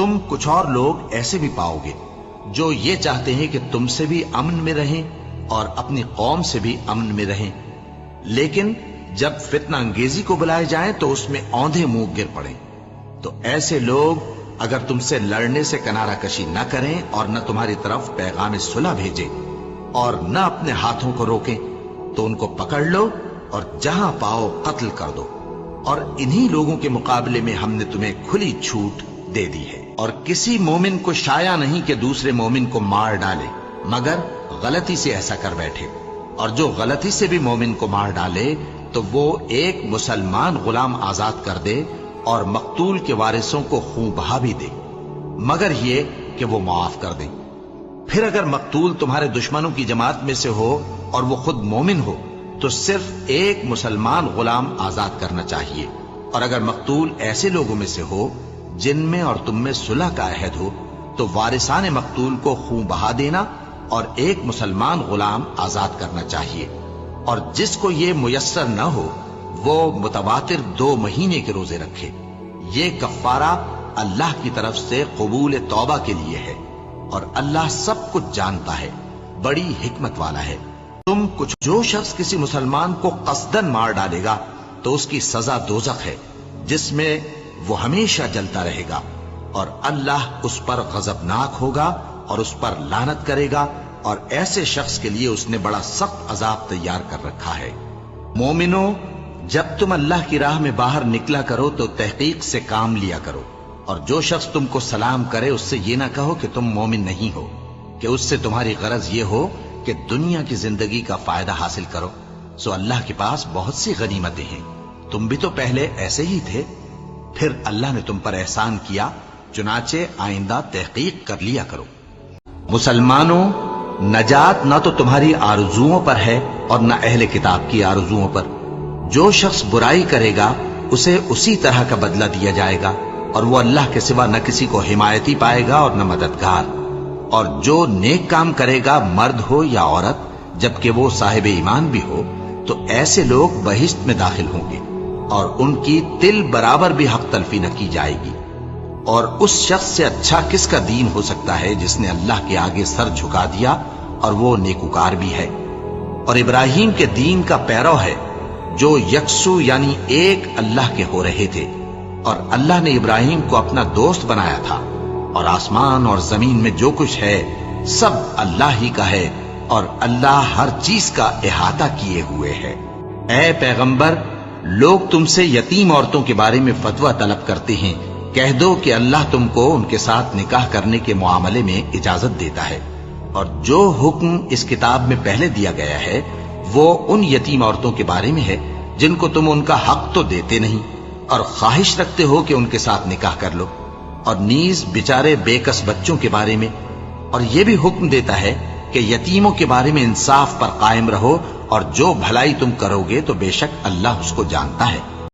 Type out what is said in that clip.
تم کچھ اور لوگ ایسے بھی پاؤ گے جو یہ چاہتے ہیں کہ تم سے بھی امن میں رہیں اور اپنی قوم سے بھی امن میں رہیں، لیکن جب فتنہ انگیزی کو بلائے جائیں تو اس میں اوندھے منہ گر پڑیں۔ تو ایسے لوگ اگر تم سے لڑنے سے کنارہ کشی نہ کریں اور نہ تمہاری طرف پیغام صلح بھیجیں اور نہ اپنے ہاتھوں کو روکیں تو ان کو پکڑ لو اور جہاں پاؤ قتل کر دو، اور انہی لوگوں کے مقابلے میں ہم نے تمہیں کھلی چھوٹ دے دی ہے۔ اور کسی مومن کو شایع نہیں کہ دوسرے مومن کو مار ڈالے مگر غلطی سے ایسا کر بیٹھے، اور جو غلطی سے بھی مومن کو مار ڈالے تو وہ ایک مسلمان غلام آزاد کر دے اور مقتول کے وارثوں کو خون بہا بھی دے، مگر یہ کہ وہ معاف کر دیں۔ پھر اگر مقتول تمہارے دشمنوں کی جماعت میں سے ہو اور وہ خود مومن ہو تو صرف ایک مسلمان غلام آزاد کرنا چاہیے، اور اگر مقتول ایسے لوگوں میں سے ہو جن میں اور تم میں صلح کا عہد ہو تو وارثان مقتول کو خون بہا دینا اور ایک مسلمان غلام آزاد کرنا چاہیے، اور جس کو یہ میسر نہ ہو وہ متواتر 2 مہینے کے روزے رکھے۔ یہ کفارہ اللہ کی طرف سے قبول توبہ کے لیے ہے، اور اللہ سب کچھ جانتا ہے، بڑی حکمت والا ہے۔ تم کچھ جو شخص کسی مسلمان کو قصدن مار ڈالے گا تو اس کی سزا دوزخ ہے جس میں وہ ہمیشہ جلتا رہے گا، اور اللہ اس پر غضبناک ہوگا اور اس پر لعنت کرے گا، اور ایسے شخص کے لیے اس نے بڑا سخت عذاب تیار کر رکھا ہے۔ مومنو، جب تم اللہ کی راہ میں باہر نکلا کرو تو تحقیق سے کام لیا کرو، اور جو شخص تم کو سلام کرے اس سے یہ نہ کہو کہ تم مومن نہیں ہو، کہ اس سے تمہاری غرض یہ ہو کہ دنیا کی زندگی کا فائدہ حاصل کرو۔ سو اللہ کے پاس بہت سی غنیمتیں ہیں، تم بھی تو پہلے ایسے ہی تھے، پھر اللہ نے تم پر احسان کیا، چنانچہ آئندہ تحقیق کر لیا کرو۔ مسلمانوں، نجات نہ تو تمہاری آرزوؤں پر ہے اور نہ اہل کتاب کی آرزوؤں پر۔ جو شخص برائی کرے گا اسے اسی طرح کا بدلہ دیا جائے گا، اور وہ اللہ کے سوا نہ کسی کو حمایتی پائے گا اور نہ مددگار۔ اور جو نیک کام کرے گا، مرد ہو یا عورت، جبکہ وہ صاحب ایمان بھی ہو، تو ایسے لوگ بہشت میں داخل ہوں گے، اور ان کی تل برابر بھی حق تلفی نہ کی جائے گی۔ اور اس شخص سے اچھا کس کا دین ہو سکتا ہے جس نے اللہ کے آگے سر جھکا دیا اور وہ نیکوکار بھی ہے، اور ابراہیم کے دین کا پیرو ہے جو یکسو یعنی ایک اللہ کے ہو رہے تھے، اور اللہ نے ابراہیم کو اپنا دوست بنایا تھا، اور آسمان اور زمین میں جو کچھ ہے سب اللہ ہی کا ہے، اور اللہ ہر چیز کا احاطہ کیے ہوئے ہے۔ اے پیغمبر، لوگ تم سے یتیم عورتوں کے بارے میں فتویٰ طلب کرتے ہیں، کہہ دو کہ اللہ تم کو ان کے ساتھ نکاح کرنے کے معاملے میں اجازت دیتا ہے، اور جو حکم اس کتاب میں پہلے دیا گیا ہے وہ ان یتیم عورتوں کے بارے میں ہے جن کو تم ان کا حق تو دیتے نہیں اور خواہش رکھتے ہو کہ ان کے ساتھ نکاح کر لو، اور نیز بیچارے بے کس بچوں کے بارے میں، اور یہ بھی حکم دیتا ہے کہ یتیموں کے بارے میں انصاف پر قائم رہو، اور جو بھلائی تم کرو گے تو بے شک اللہ اس کو جانتا ہے۔